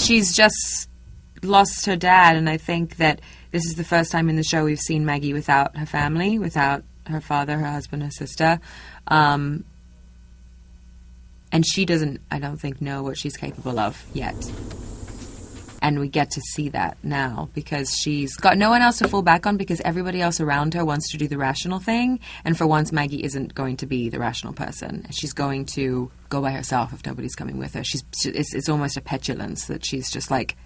she's just lost her dad, and I think that this is the first time in the show we've seen Maggie without her family, without her father, her husband, her sister. And she doesn't, I don't think, know what she's capable of yet. And we get to see that now because she's got no one else to fall back on because everybody else around her wants to do the rational thing. And for once, Maggie isn't going to be the rational person. She's going to go by herself if nobody's coming with her. It's almost a petulance that she's just like,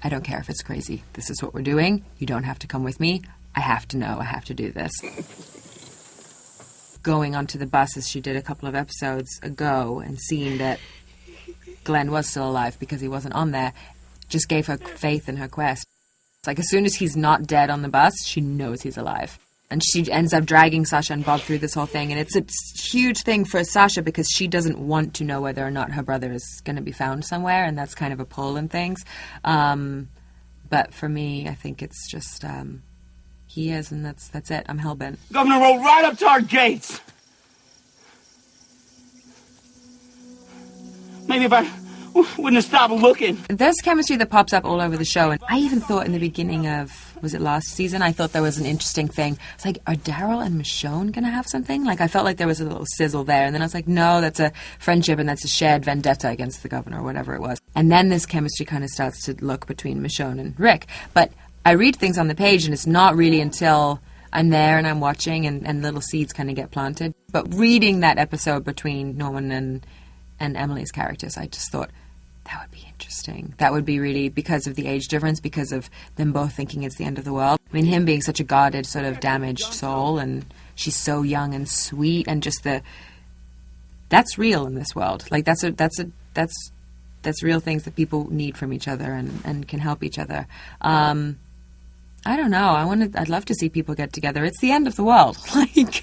I don't care if it's crazy. This is what we're doing. You don't have to come with me. I have to know. I have to do this. Going onto the bus as she did a couple of episodes ago and seeing that Glenn was still alive because he wasn't on there just gave her faith in her quest. It's like as soon as he's not dead on the bus, she knows he's alive. And she ends up dragging Sasha and Bob through this whole thing. And it's a huge thing for Sasha because she doesn't want to know whether or not her brother is going to be found somewhere. And that's kind of a pull in things. But for me, I think it's just he is, and that's it. I'm hellbent. Governor rode right up to our gates. Maybe if I wouldn't have stopped looking. There's chemistry that pops up all over the show. And I even thought in the beginning of, was it last season? I thought there was an interesting thing. It's like, are Daryl and Michonne going to have something? Like, I felt like there was a little sizzle there. And then I was like, no, that's a friendship and that's a shared vendetta against the governor or whatever it was. And then this chemistry kind of starts to look between Michonne and Rick. But I read things on the page and it's not really until I'm there and I'm watching and little seeds kind of get planted. But reading that episode between Norman and Emily's characters, I just thought, that would be interesting. That would be really because of the age difference, because of them both thinking it's the end of the world. I mean, him being such a guarded, sort of damaged soul, and she's so young and sweet, and just that's real in this world. Like that's real things that people need from each other and can help each other. I don't know. I'd love to see people get together. It's the end of the world. Like,